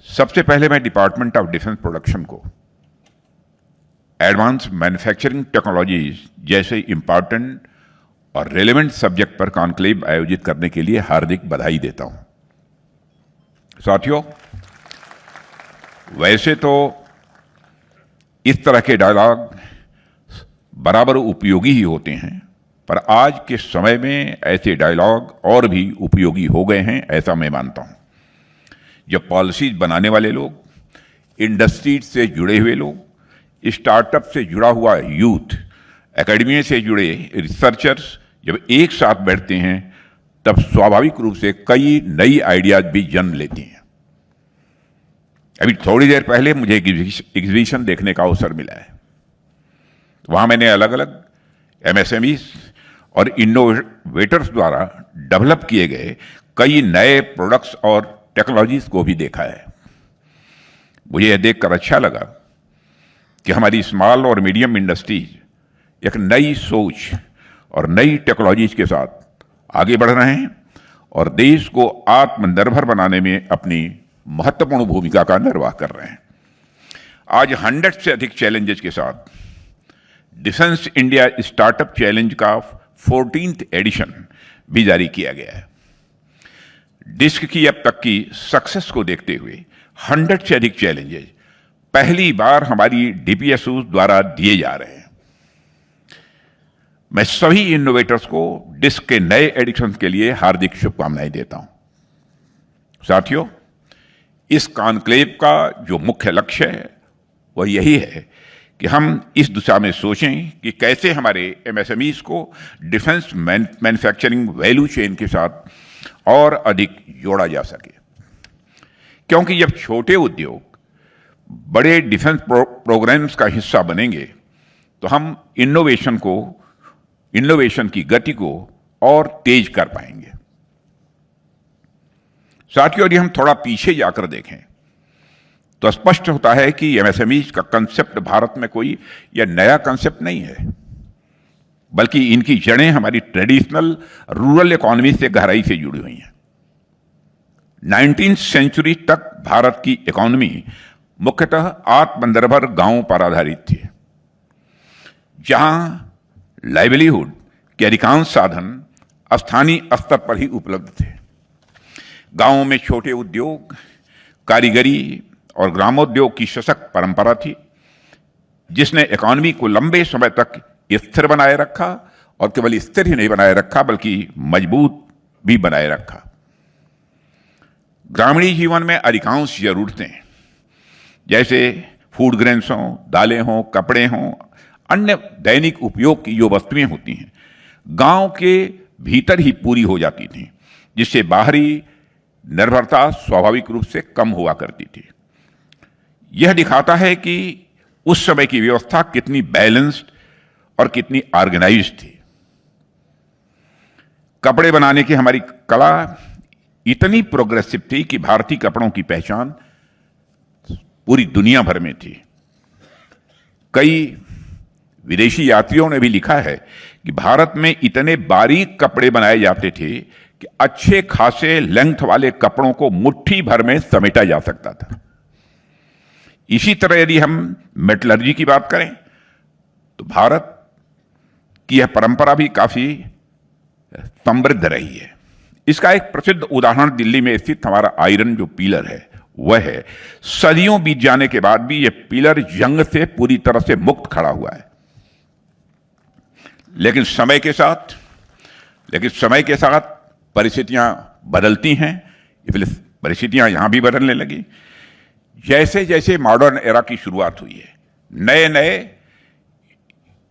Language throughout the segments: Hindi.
सबसे पहले मैं डिपार्टमेंट ऑफ डिफेंस प्रोडक्शन को एडवांस मैन्युफैक्चरिंग टेक्नोलॉजीज जैसे इंपॉर्टेंट और रेलेवेंट सब्जेक्ट पर कॉन्क्लेव आयोजित करने के लिए हार्दिक बधाई देता हूं। साथियों, वैसे तो इस तरह के डायलॉग बराबर उपयोगी ही होते हैं, पर आज के समय में ऐसे डायलॉग और भी उपयोगी हो गए हैं, ऐसा मैं मानता हूं। जब पॉलिसीज बनाने वाले लोग, इंडस्ट्री से जुड़े हुए लोग, स्टार्टअप से जुड़ा हुआ यूथ, एकेडमी से जुड़े रिसर्चर्स जब एक साथ बैठते हैं तब स्वाभाविक रूप से कई नई आइडियाज भी जन्म लेती हैं। अभी थोड़ी देर पहले मुझे एग्जीबिशन देखने का अवसर मिला है। वहां मैंने अलग अलग एमएसएमईज और इनोवेटर्स द्वारा डेवलप किए गए कई नए प्रोडक्ट्स और टेक्नोलॉजीज को भी देखा है। मुझे यह देखकर अच्छा लगा कि हमारी स्मॉल और मीडियम इंडस्ट्रीज एक नई सोच और नई टेक्नोलॉजीज के साथ आगे बढ़ रहे हैं और देश को आत्मनिर्भर बनाने में अपनी महत्वपूर्ण भूमिका का निर्वाह कर रहे हैं। आज 100 से अधिक चैलेंजेस के साथ डिफेंस इंडिया स्टार्टअप चैलेंज का 14th एडिशन भी जारी किया गया है। डिस्क की अब तक की सक्सेस को देखते हुए 100 से अधिक चैलेंजेस पहली बार हमारी डीपीएसयू द्वारा दिए जा रहे हैं। मैं सभी इनोवेटर्स को डिस्क के नए एडिशन के लिए हार्दिक शुभकामनाएं देता हूं। साथियों, इस कॉन्क्लेव का जो मुख्य लक्ष्य है वह यही है कि हम इस दिशा में सोचें कि कैसे हमारे एमएसएमईज को डिफेंस मैन्युफैक्चरिंग वैल्यू चेन के साथ और अधिक जोड़ा जा सके, क्योंकि जब छोटे उद्योग बड़े डिफेंस प्रोग्राम्स का हिस्सा बनेंगे तो हम इनोवेशन की गति को और तेज कर पाएंगे। साथियों, यदि हम थोड़ा पीछे जाकर देखें तो स्पष्ट होता है कि एमएसएमईज का कंसेप्ट भारत में कोई यह नया कंसेप्ट नहीं है, बल्कि इनकी जड़ें हमारी ट्रेडिशनल रूरल इकोनॉमी से गहराई से जुड़ी हुई हैं। 19th सेंचुरी तक भारत की इकोनॉमी मुख्यतः आत्मनिर्भर गांवों पर आधारित थी, जहां लाइवलीहुड के अधिकांश साधन स्थानीय स्तर पर ही उपलब्ध थे। गांवों में छोटे उद्योग, कारीगरी और ग्रामोद्योग की सशक्त परंपरा थी, जिसने इकोनॉमी को लंबे समय तक स्थिर बनाए रखा और केवल स्थिर ही नहीं बनाए रखा बल्कि मजबूत भी बनाए रखा। ग्रामीण जीवन में अधिकांश जरूरतें जैसे फूड ग्रेन्स हों, दालें हों, कपड़े हों, अन्य दैनिक उपयोग की जो वस्तुएं होती हैं, गांव के भीतर ही पूरी हो जाती थी, जिससे बाहरी निर्भरता स्वाभाविक रूप से कम हुआ करती थी। यह दिखाता है कि उस समय की व्यवस्था कितनी बैलेंस्ड और कितनी ऑर्गेनाइज्ड थी। कपड़े बनाने की हमारी कला इतनी प्रोग्रेसिव थी कि भारतीय कपड़ों की पहचान पूरी दुनिया भर में थी। कई विदेशी यात्रियों ने भी लिखा है कि भारत में इतने बारीक कपड़े बनाए जाते थे कि अच्छे खासे लेंथ वाले कपड़ों को मुट्ठी भर में समेटा जा सकता था। इसी तरह यदि हम मेटलर्जी की बात करें तो भारत की यह परंपरा भी काफी समृद्ध रही है। इसका एक प्रसिद्ध उदाहरण दिल्ली में स्थित हमारा आयरन जो पिलर है वह है। सदियों बीत जाने के बाद भी यह पिलर जंग से पूरी तरह से मुक्त खड़ा हुआ है। लेकिन समय के साथ परिस्थितियां बदलती हैं, परिस्थितियां यहां भी बदलने लगी। जैसे जैसे मॉडर्न एरा की शुरुआत हुई है, नए नए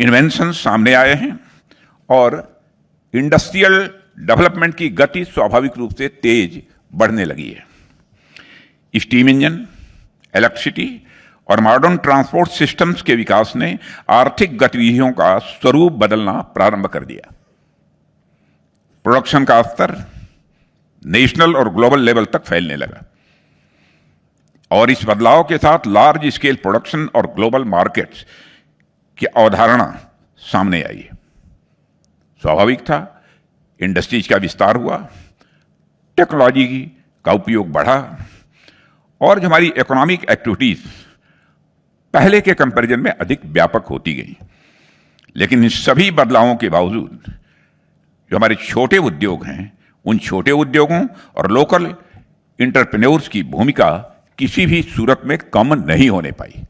इन्वेंशन सामने आए हैं और इंडस्ट्रियल डेवलपमेंट की गति स्वाभाविक रूप से तेज बढ़ने लगी है। स्टीम इंजन, इलेक्ट्रिसिटी और मॉडर्न ट्रांसपोर्ट सिस्टम्स के विकास ने आर्थिक गतिविधियों का स्वरूप बदलना प्रारंभ कर दिया। प्रोडक्शन का स्तर नेशनल और ग्लोबल लेवल तक फैलने लगा और इस बदलाव के साथ लार्ज स्केल प्रोडक्शन और ग्लोबल मार्केट्स की अवधारणा सामने आई। स्वाभाविक था, इंडस्ट्रीज का विस्तार हुआ, टेक्नोलॉजी का उपयोग बढ़ा और जो हमारी इकोनॉमिक एक्टिविटीज पहले के कंपैरिजन में अधिक व्यापक होती गई। लेकिन इन सभी बदलावों के बावजूद जो हमारे छोटे उद्योग हैं, उन छोटे उद्योगों और लोकल इंटरप्रेन्योर्स की भूमिका किसी भी सूरत में कम नहीं होने पाई।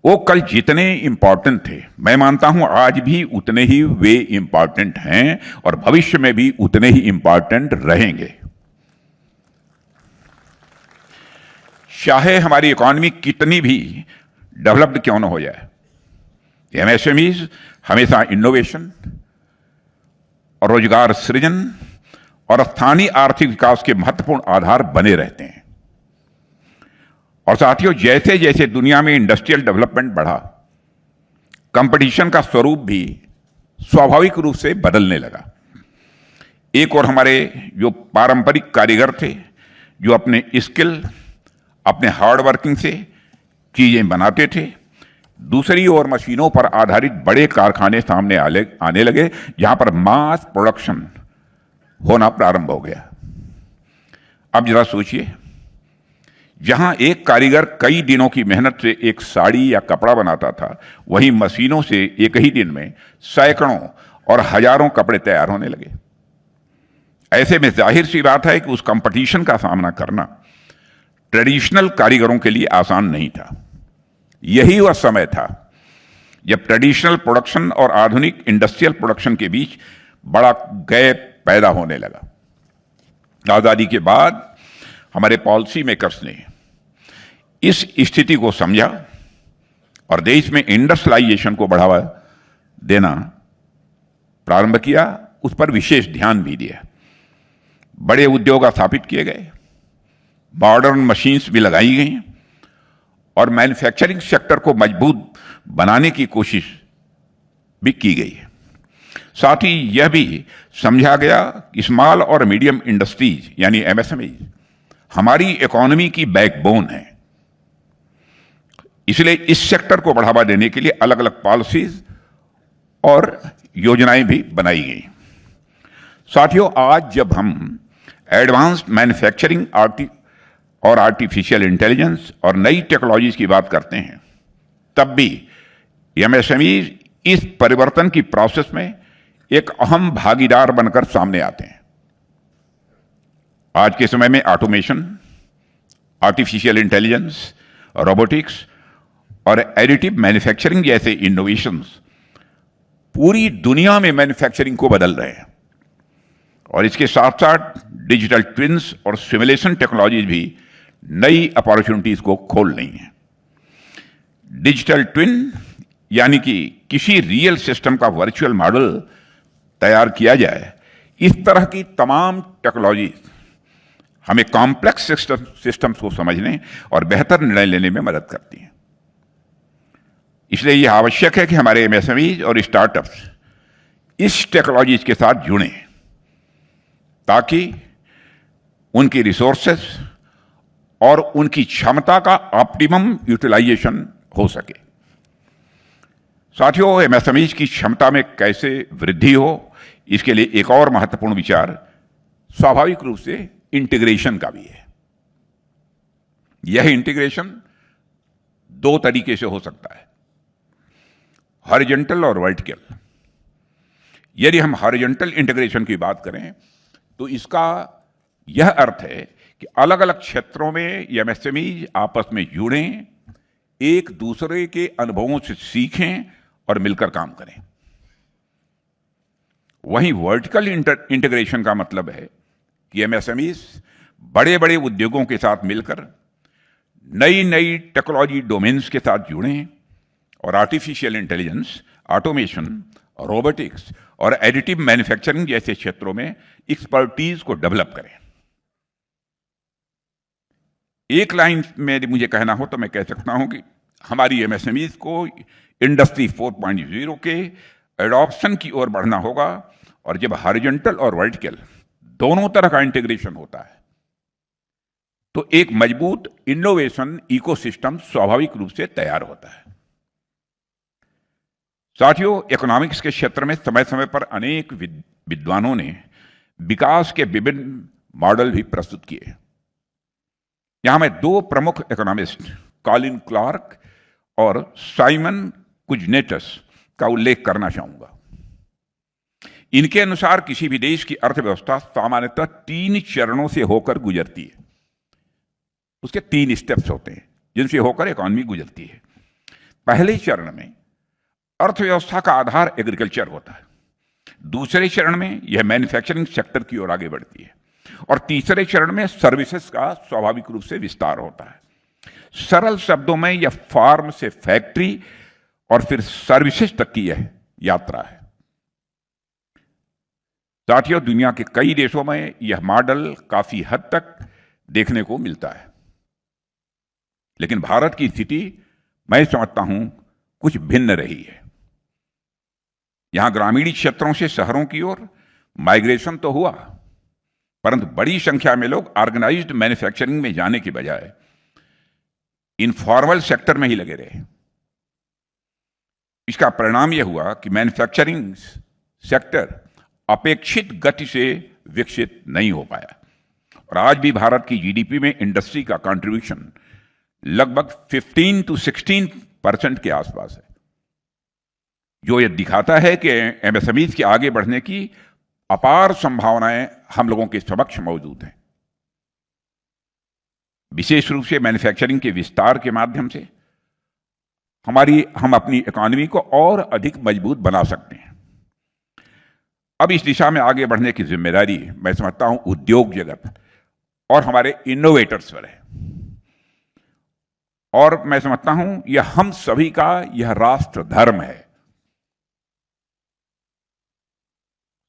वो कल जितने इंपॉर्टेंट थे, मैं मानता हूं आज भी उतने ही वे इंपॉर्टेंट हैं और भविष्य में भी उतने ही इंपॉर्टेंट रहेंगे। चाहे हमारी इकॉनमी कितनी भी डेवलप्ड क्यों न हो जाए, एमएसएमईज हमेशा इनोवेशन और रोजगार सृजन और स्थानीय आर्थिक विकास के महत्वपूर्ण आधार बने रहते हैं। और साथियों, जैसे जैसे दुनिया में इंडस्ट्रियल डेवलपमेंट बढ़ा, कंपटीशन का स्वरूप भी स्वाभाविक रूप से बदलने लगा। एक और हमारे जो पारंपरिक कारीगर थे, जो अपने स्किल, अपने हार्ड वर्किंग से चीजें बनाते थे, दूसरी ओर मशीनों पर आधारित बड़े कारखाने सामने आने लगे, जहां पर मास प्रोडक्शन होना प्रारंभ हो गया। अब जरा सोचिए, जहां एक कारीगर कई दिनों की मेहनत से एक साड़ी या कपड़ा बनाता था, वहीं मशीनों से एक ही दिन में सैकड़ों और हजारों कपड़े तैयार होने लगे। ऐसे में जाहिर सी बात है कि उस कंपटीशन का सामना करना ट्रेडिशनल कारीगरों के लिए आसान नहीं था। यही वह समय था जब ट्रेडिशनल प्रोडक्शन और आधुनिक इंडस्ट्रियल प्रोडक्शन के बीच बड़ा गैप पैदा होने लगा। आजादी के बाद हमारे पॉलिसी मेकर्स ने इस स्थिति को समझा और देश में इंडस्ट्रियलाइजेशन को बढ़ावा देना प्रारंभ किया, उस पर विशेष ध्यान भी दिया। बड़े उद्योग स्थापित किए गए, मॉडर्न मशीन्स भी लगाई गई और मैन्युफैक्चरिंग सेक्टर को मजबूत बनाने की कोशिश भी की गई। साथ ही यह भी समझा गया कि स्मॉल और मीडियम इंडस्ट्रीज यानी एमएसएमई हमारी इकोनॉमी की बैकबोन है। इसलिए इस सेक्टर को बढ़ावा देने के लिए अलग अलग पॉलिसीज और योजनाएं भी बनाई गई। साथियों, आज जब हम एडवांस्ड मैन्युफैक्चरिंग और आर्टिफिशियल इंटेलिजेंस और नई टेक्नोलॉजीज की बात करते हैं, तब भी एमएसएमईज इस परिवर्तन की प्रोसेस में एक अहम भागीदार बनकर सामने आते हैं। आज के समय में ऑटोमेशन, आर्टिफिशियल इंटेलिजेंस, रोबोटिक्स और एडिटिव मैन्युफैक्चरिंग जैसे इनोवेशंस पूरी दुनिया में मैन्युफैक्चरिंग को बदल रहे हैं। और इसके साथ साथ डिजिटल ट्विन्स और सिमुलेशन टेक्नोलॉजीज भी नई अपॉर्चुनिटीज को खोल रही हैं। डिजिटल ट्विन यानी कि किसी रियल सिस्टम का वर्चुअल मॉडल तैयार किया जाए, इस तरह की तमाम टेक्नोलॉजीज हमें कॉम्प्लेक्स सिस्टम्स को समझने और बेहतर निर्णय लेने में मदद करती हैं। इसलिए यह आवश्यक है कि हमारे एमएसएमईज और स्टार्टअप्स इस टेक्नोलॉजीज के साथ जुड़ें, ताकि उनकी रिसोर्सेस और उनकी क्षमता का ऑप्टिमम यूटिलाइजेशन हो सके। साथियों, एमएसएमईज की क्षमता में कैसे वृद्धि हो, इसके लिए एक और महत्वपूर्ण विचार स्वाभाविक रूप से इंटीग्रेशन का भी है। यह इंटीग्रेशन दो तरीके से हो सकता है, हॉरिजॉन्टल और वर्टिकल। यदि हम हॉरिजॉन्टल इंटीग्रेशन की बात करें तो इसका यह अर्थ है कि अलग अलग क्षेत्रों में एमएसएमईज आपस में जुड़ें, एक दूसरे के अनुभवों से सीखें और मिलकर काम करें। वहीं वर्टिकल इंटीग्रेशन का मतलब है कि एमएसएमईज बड़े बड़े उद्योगों के साथ मिलकर नई नई टेक्नोलॉजी डोमेन्स के साथ जुड़ें और आर्टिफिशियल इंटेलिजेंस, ऑटोमेशन, रोबोटिक्स और एडिटिव मैन्युफैक्चरिंग जैसे क्षेत्रों में एक्सपर्टीज को डेवलप करें। एक लाइन में यदि मुझे कहना हो तो मैं कह सकता हूं कि हमारी एमएसएमईज को इंडस्ट्री 4.0 के एडॉप्शन की ओर बढ़ना होगा। और जब हॉरिजॉन्टल और वर्टिकल दोनों तरह का इंटीग्रेशन होता है तो एक मजबूत इनोवेशन इकोसिस्टम स्वाभाविक रूप से तैयार होता है। साथियों, इकोनॉमिक्स के क्षेत्र में समय समय पर अनेक विद्वानों ने विकास के विभिन्न मॉडल भी प्रस्तुत किए। यहां मैं दो प्रमुख इकोनॉमिस्ट कॉलिन क्लार्क और साइमन कुजनेटस का उल्लेख करना चाहूंगा। इनके अनुसार किसी भी देश की अर्थव्यवस्था सामान्यतः 3 चरणों से होकर गुजरती है। उसके 3 स्टेप्स होते हैं जिनसे होकर इकॉनमी गुजरती है। पहले चरण में अर्थव्यवस्था का आधार एग्रीकल्चर होता है, दूसरे चरण में यह मैन्युफैक्चरिंग सेक्टर की ओर आगे बढ़ती है और तीसरे चरण में सर्विसेज का स्वाभाविक रूप से विस्तार होता है। सरल शब्दों में यह फार्म से फैक्ट्री और फिर सर्विसेज तक की यह यात्रा है। साथियों, दुनिया के कई देशों में यह मॉडल काफी हद तक देखने को मिलता है, लेकिन भारत की स्थिति मैं समझता हूं कुछ भिन्न रही है। यहां ग्रामीण क्षेत्रों से शहरों की ओर माइग्रेशन तो हुआ, परंतु बड़ी संख्या में लोग ऑर्गेनाइज्ड मैन्युफैक्चरिंग में जाने के बजाय इनफॉर्मल सेक्टर में ही लगे रहे। इसका परिणाम यह हुआ कि मैन्युफैक्चरिंग सेक्टर अपेक्षित गति से विकसित नहीं हो पाया और आज भी भारत की जीडीपी में इंडस्ट्री का कंट्रीब्यूशन लगभग 15 to 16% के आसपास है, जो यह दिखाता है कि एमएसएमईज के आगे बढ़ने की अपार संभावनाएं हम लोगों के समक्ष मौजूद हैं। विशेष रूप से मैन्युफैक्चरिंग के विस्तार के माध्यम से हम अपनी इकोनॉमी को और अधिक मजबूत बना सकते हैं। अब इस दिशा में आगे बढ़ने की जिम्मेदारी मैं समझता हूं उद्योग जगत और हमारे इनोवेटर्स पर है और मैं समझता हूं यह हम सभी का यह राष्ट्र धर्म है।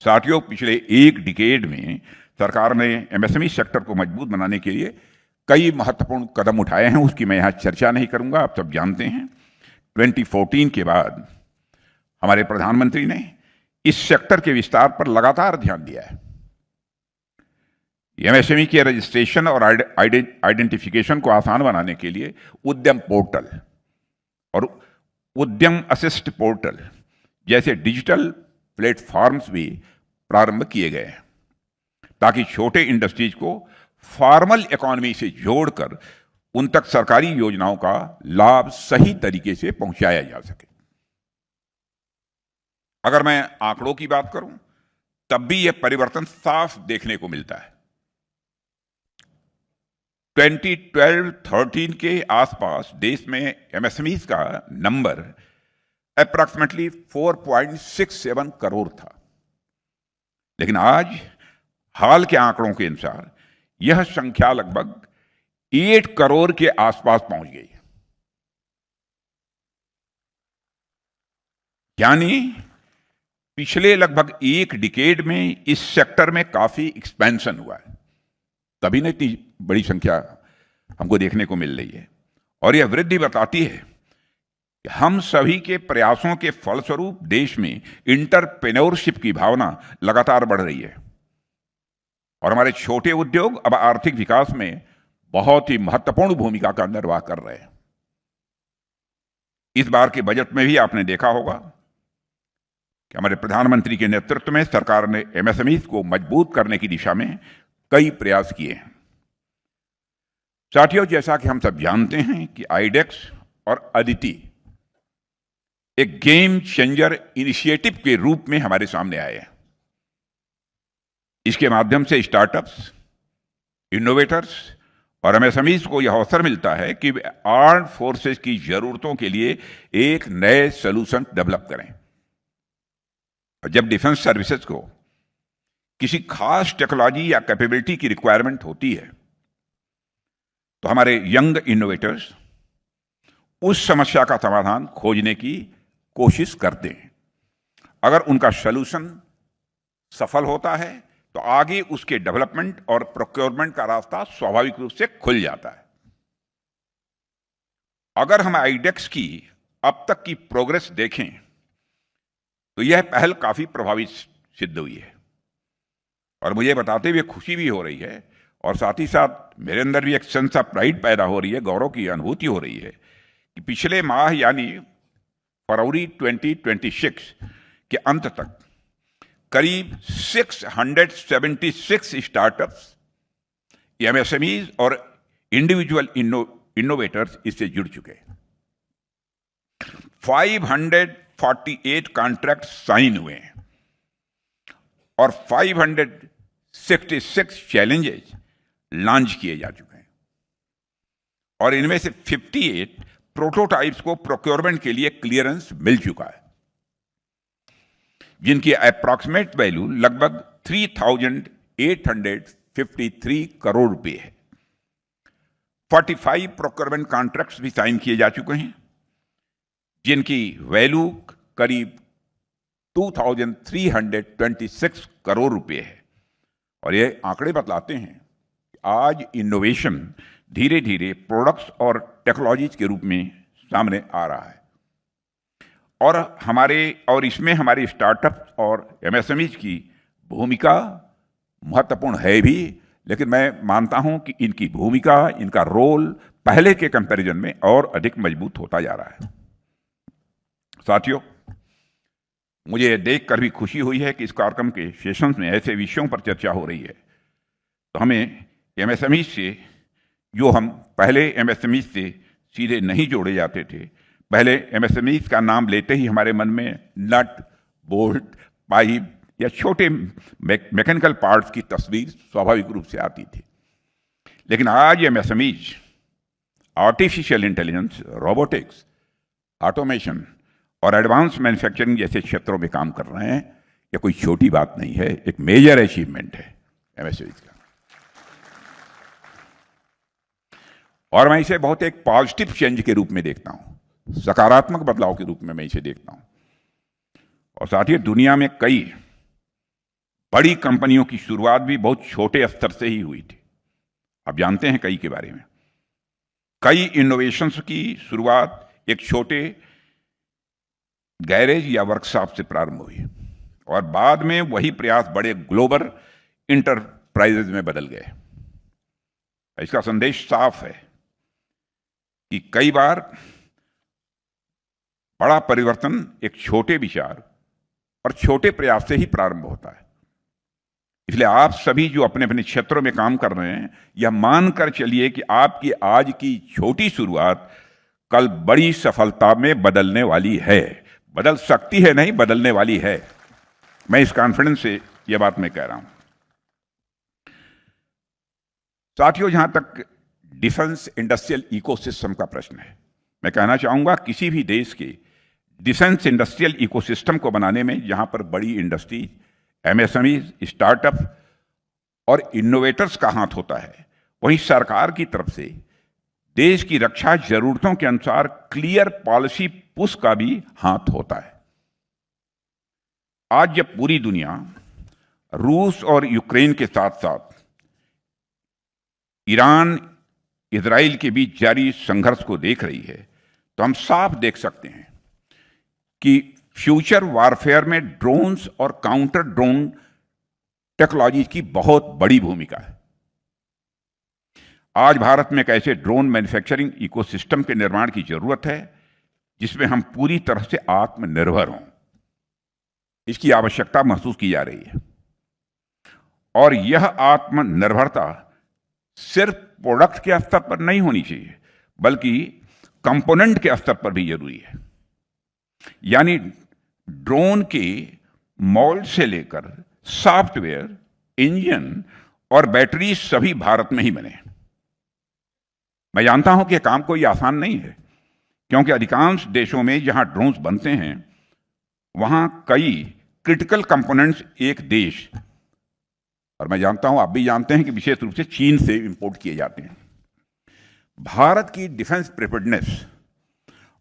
साथियों, पिछले एक डिकेड में सरकार ने एमएसएमई सेक्टर को मजबूत बनाने के लिए कई महत्वपूर्ण कदम उठाए हैं, उसकी मैं यहां चर्चा नहीं करूंगा, आप सब जानते हैं। 2014 के बाद हमारे प्रधानमंत्री ने इस सेक्टर के विस्तार पर लगातार ध्यान दिया है। एमएसएमई के रजिस्ट्रेशन और आइडेंटिफिकेशन को आसान बनाने के लिए उद्यम पोर्टल और उद्यम असिस्ट पोर्टल जैसे डिजिटल प्लेटफॉर्म्स भी प्रारंभ किए गए हैं ताकि छोटे इंडस्ट्रीज को फॉर्मल इकोनॉमी से जोड़कर उन तक सरकारी योजनाओं का लाभ सही तरीके से पहुंचाया जा सके। अगर मैं आंकड़ों की बात करूं तब भी यह परिवर्तन साफ देखने को मिलता है। 2012-13 के आसपास देश में एमएसएमईज का नंबर अप्रॉक्सीमेटली 4.67 करोड़ था, लेकिन आज हाल के आंकड़ों के अनुसार यह संख्या लगभग 8 करोड़ के आसपास पहुंच गई। यानी पिछले लगभग एक डिकेड में इस सेक्टर में काफी एक्सपेंशन हुआ है, तभी न इतनी बड़ी संख्या हमको देखने को मिल रही है। और यह वृद्धि बताती है कि हम सभी के प्रयासों के फलस्वरूप देश में इंटरप्रेन्योरशिप की भावना लगातार बढ़ रही है और हमारे छोटे उद्योग अब आर्थिक विकास में बहुत ही महत्वपूर्ण भूमिका का निर्वाह कर रहे हैं। इस बार के बजट में भी आपने देखा होगा कि हमारे प्रधानमंत्री के नेतृत्व में सरकार ने एमएसएमईज को मजबूत करने की दिशा में कई प्रयास किए हैं। साथियों, जैसा कि हम सब जानते हैं कि आईडेक्स और अदिति एक गेम चेंजर इनिशिएटिव के रूप में हमारे सामने आए हैं। इसके माध्यम से स्टार्टअप्स, इनोवेटर्स और एमएसएमईज को यह अवसर मिलता है कि वे आर्म्ड फोर्सेस की जरूरतों के लिए एक नए सॉल्यूशन डेवलप करें। और जब डिफेंस सर्विसेज को किसी खास टेक्नोलॉजी या कैपेबिलिटी की रिक्वायरमेंट होती है तो हमारे यंग इनोवेटर्स उस समस्या का समाधान खोजने की कोशिश करते हैं। अगर उनका सॉल्यूशन सफल होता है तो आगे उसके डेवलपमेंट और प्रोक्योरमेंट का रास्ता स्वाभाविक रूप से खुल जाता है। अगर हम आईडेक्स की अब तक की प्रोग्रेस देखें तो यह पहल काफी प्रभावी सिद्ध हुई है और मुझे बताते हुए खुशी भी हो रही है और साथ ही साथ मेरे अंदर भी एक सेंस ऑफ प्राइड पैदा हो रही है, गौरव की अनुभूति हो रही है कि पिछले माह यानी फरवरी 2026 के अंत तक करीब 676 स्टार्टअप्स, एमएसएमईज और इंडिविजुअल इनोवेटर्स इससे जुड़ चुके हैं। 548 कॉन्ट्रैक्ट साइन हुए हैं और 566 चैलेंजेस लॉन्च किए जा चुके हैं और इनमें से 58 प्रोटोटाइप्स को प्रोक्योरमेंट के लिए क्लियरेंस मिल चुका है, जिनकी अप्रॉक्सीमेट वैल्यू लगभग 3,853 करोड़ रुपए है। 45 प्रोक्योरमेंट कॉन्ट्रैक्ट्स भी साइन किए जा चुके हैं, जिनकी वैल्यू करीब 2,326 करोड़ रुपए है। और ये आंकड़े बतलाते हैं कि आज इनोवेशन धीरे धीरे प्रोडक्ट्स और टेक्नोलॉजीज के रूप में सामने आ रहा है और इसमें हमारे स्टार्टअप्स और एमएसएमईज की भूमिका महत्वपूर्ण है भी, लेकिन मैं मानता हूं कि इनकी भूमिका, इनका रोल पहले के कंपैरिजन में और अधिक मजबूत होता जा रहा है। साथियों, मुझे यह देखकर भी खुशी हुई है कि इस कार्यक्रम के सेशंस में ऐसे विषयों पर चर्चा हो रही है। तो हमें एमएसएमई से, जो हम पहले एमएसएमई से सीधे नहीं जोड़े जाते थे, पहले एमएसएमई का नाम लेते ही हमारे मन में नट, बोल्ट, पाइप या छोटे मैकेनिकल पार्ट्स की तस्वीर स्वाभाविक रूप से आती थी। लेकिन आज MSMEs artificial intelligence, robotics, automation और एडवांस मैन्युफैक्चरिंग जैसे क्षेत्रों में काम कर रहे हैं। यह कोई छोटी बात नहीं है, एक मेजर अचीवमेंट है एमएसएमई का। और मैं इसे बहुत एक पॉजिटिव चेंज के रूप में देखता हूं, सकारात्मक बदलाव के रूप में मैं इसे देखता हूं। और साथ ही दुनिया में कई बड़ी कंपनियों की शुरुआत भी बहुत छोटे स्तर से ही हुई थी। आप जानते हैं कई के बारे में। कई इनोवेशंस की शुरुआत एक छोटे गैरेज या वर्कशॉप से प्रारंभ हुई और बाद में वही प्रयास बड़े ग्लोबल इंटरप्राइजेज में बदल गए। इसका संदेश साफ है कि कई बार बड़ा परिवर्तन एक छोटे विचार और छोटे प्रयास से ही प्रारंभ होता है। इसलिए आप सभी जो अपने अपने क्षेत्रों में काम कर रहे हैं, यह मानकर चलिए कि आपकी आज की छोटी शुरुआत कल बड़ी सफलता में बदलने वाली है। बदल सकती है नहीं, बदलने वाली है। मैं इस कॉन्फिडेंस से यह बात मैं कह रहा हूं। साथियों, जहां तक डिफेंस इंडस्ट्रियल इकोसिस्टम का प्रश्न है, मैं कहना चाहूंगा किसी भी देश के डिफेंस इंडस्ट्रियल इकोसिस्टम को बनाने में जहां पर बड़ी इंडस्ट्री, एमएसएमईज, स्टार्टअप और इनोवेटर्स का हाथ होता है, वहीं सरकार की तरफ से देश की रक्षा जरूरतों के अनुसार क्लियर पॉलिसी पुश का भी हाथ होता है। आज जब पूरी दुनिया रूस और यूक्रेन के साथ साथ ईरान, इजराइल के बीच जारी संघर्ष को देख रही है, तो हम साफ देख सकते हैं कि फ्यूचर वॉरफेयर में ड्रोन्स और काउंटर ड्रोन टेक्नोलॉजी की बहुत बड़ी भूमिका है। आज भारत में एक ऐसे ड्रोन मैन्युफैक्चरिंग इकोसिस्टम के निर्माण की जरूरत है जिसमें हम पूरी तरह से आत्मनिर्भर हों। इसकी आवश्यकता महसूस की जा रही है और यह आत्मनिर्भरता सिर्फ प्रोडक्ट के स्तर पर नहीं होनी चाहिए, बल्कि कंपोनेंट के स्तर पर भी जरूरी है। यानी ड्रोन के मोल्ड से लेकर सॉफ्टवेयर, इंजन और बैटरी सभी भारत में ही बने। मैं जानता हूं कि यह काम कोई आसान नहीं है, क्योंकि अधिकांश देशों में जहां ड्रोन्स बनते हैं वहां कई क्रिटिकल कंपोनेंट्स एक देश, और मैं जानता हूं, आप भी जानते हैं कि विशेष रूप से चीन से इंपोर्ट किए जाते हैं। भारत की डिफेंस प्रिपेयर्डनेस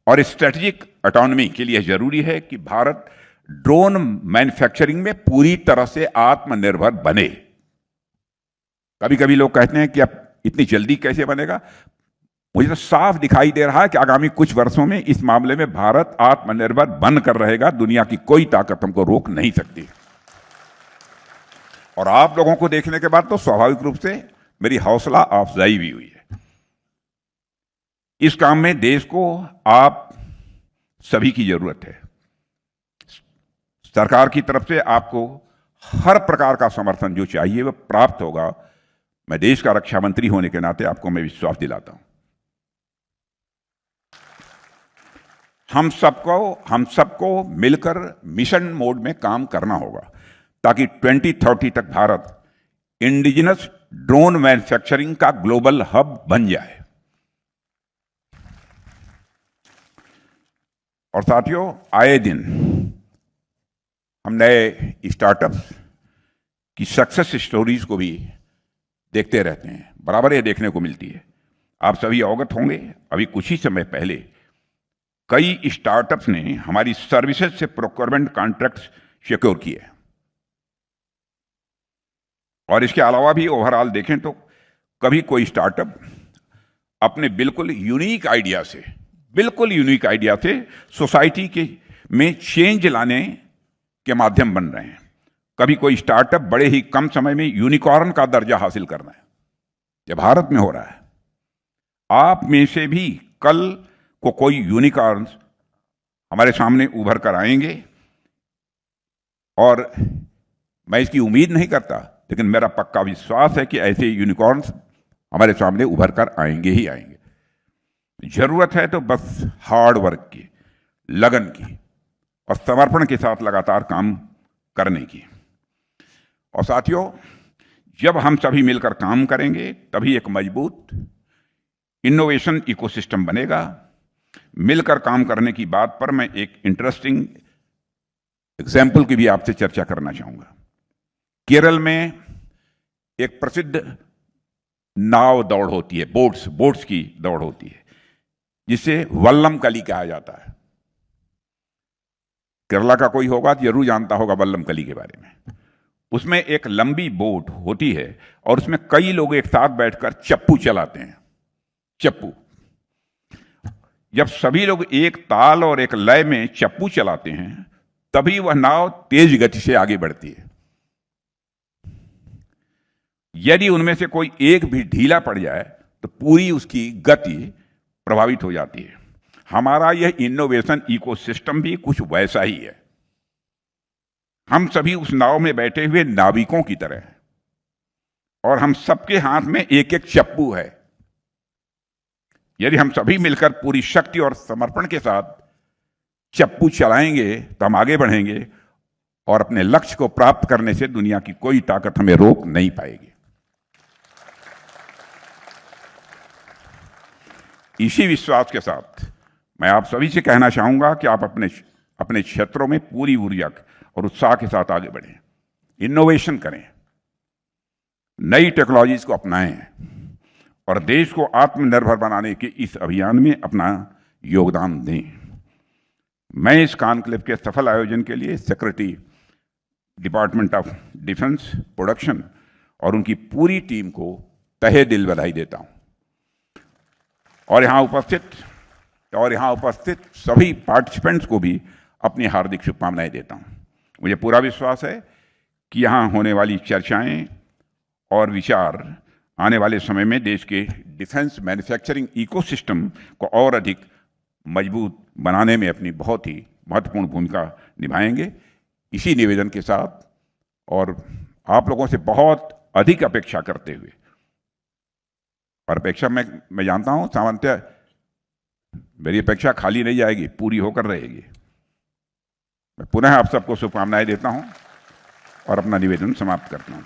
और स्ट्रेटेजिक ऑटोनॉमी के लिए जरूरी है कि भारत ड्रोन मैन्युफैक्चरिंग में पूरी तरह से आत्मनिर्भर बने। कभी कभी लोग कहते हैं कि अब इतनी जल्दी कैसे बनेगा। मुझे तो साफ दिखाई दे रहा है कि आगामी कुछ वर्षों में इस मामले में भारत आत्मनिर्भर बनकर रहेगा। दुनिया की कोई ताकत हमको रोक नहीं सकती। और आप लोगों को देखने के बाद तो स्वाभाविक रूप से मेरी हौसला अफजाई भी हुई है। इस काम में देश को आप सभी की जरूरत है। सरकार की तरफ से आपको हर प्रकार का समर्थन जो चाहिए वह प्राप्त होगा। मैं देश का रक्षा मंत्री होने के नाते आपको मैं विश्वास दिलाता हूं, हम सबको मिलकर मिशन मोड में काम करना होगा ताकि 2030 तक भारत इंडिजिनस ड्रोन मैन्युफैक्चरिंग का ग्लोबल हब बन जाए। और साथियों, आए दिन हम नए स्टार्टअप्स की सक्सेस स्टोरीज को भी देखते रहते हैं, बराबर ये देखने को मिलती है। आप सभी अवगत होंगे, अभी कुछ ही समय पहले कई स्टार्टअप्स ने हमारी सर्विसेज से प्रोक्योरमेंट कॉन्ट्रैक्ट्स सिक्योर किए। और इसके अलावा भी ओवरऑल देखें तो कभी कोई स्टार्टअप अपने बिल्कुल यूनिक आइडिया से सोसाइटी के में चेंज लाने के माध्यम बन रहे हैं। कभी कोई स्टार्टअप बड़े ही कम समय में यूनिकॉर्न का दर्जा हासिल कर रहा है। यह भारत में हो रहा है। आप में से भी कल को कोई यूनिकॉर्न हमारे सामने उभर कर आएंगे, और मैं इसकी उम्मीद नहीं करता, लेकिन मेरा पक्का विश्वास है कि ऐसे यूनिकॉर्न्स हमारे सामने उभर कर आएंगे ही आएंगे। जरूरत है तो बस हार्ड वर्क की, लगन की और समर्पण के साथ लगातार काम करने की। और साथियों, जब हम सभी मिलकर काम करेंगे तभी एक मजबूत इनोवेशन इकोसिस्टम बनेगा। मिलकर काम करने की बात पर मैं एक इंटरेस्टिंग एग्जाम्पल की भी आपसे चर्चा करना चाहूंगा। केरल में एक प्रसिद्ध नाव दौड़ होती है, बोट्स की दौड़ होती है, जिसे वल्लम कली कहा जाता है। केरला का कोई होगा तो जरूर जानता होगा वल्लम कली के बारे में। उसमें एक लंबी बोट होती है और उसमें कई लोग एक साथ बैठकर चप्पू चलाते हैं। चप्पू, जब सभी लोग एक ताल और एक लय में चप्पू चलाते हैं तभी वह नाव तेज गति से आगे बढ़ती है। यदि उनमें से कोई एक भी ढीला पड़ जाए तो पूरी उसकी गति प्रभावित हो जाती है। हमारा यह इनोवेशन इकोसिस्टम भी कुछ वैसा ही है। हम सभी उस नाव में बैठे हुए नाविकों की तरह हैं और हम सबके हाथ में एक एक चप्पू है। यदि हम सभी मिलकर पूरी शक्ति और समर्पण के साथ चप्पू चलाएंगे तो हम आगे बढ़ेंगे और अपने लक्ष्य को प्राप्त करने से दुनिया की कोई ताकत हमें रोक नहीं पाएगी। इसी विश्वास के साथ मैं आप सभी से कहना चाहूंगा कि आप अपने क्षेत्रों में पूरी ऊर्जा और उत्साह के साथ आगे बढ़ें, इनोवेशन करें, नई टेक्नोलॉजीज को अपनाएं और देश को आत्मनिर्भर बनाने के इस अभियान में अपना योगदान दें। मैं इस कॉन्क्लेव के सफल आयोजन के लिए secretary department of defence production और उनकी पूरी टीम को तहे दिल बधाई देता हूं और यहाँ उपस्थित सभी पार्टिसिपेंट्स को भी अपनी हार्दिक शुभकामनाएं देता हूं। मुझे पूरा विश्वास है कि यहाँ होने वाली चर्चाएं और विचार आने वाले समय में देश के डिफेंस मैन्युफैक्चरिंग इकोसिस्टम को और अधिक मजबूत बनाने में अपनी बहुत ही महत्वपूर्ण भूमिका निभाएंगे। इसी निवेदन के साथ और आप लोगों से बहुत अधिक अपेक्षा करते हुए, और अपेक्षा मैं जानता हूं सामान्यतः मेरी अपेक्षा खाली नहीं जाएगी, पूरी होकर रहेगी। मैं पुनः आप सबको शुभकामनाएं देता हूं और अपना निवेदन समाप्त करता हूं।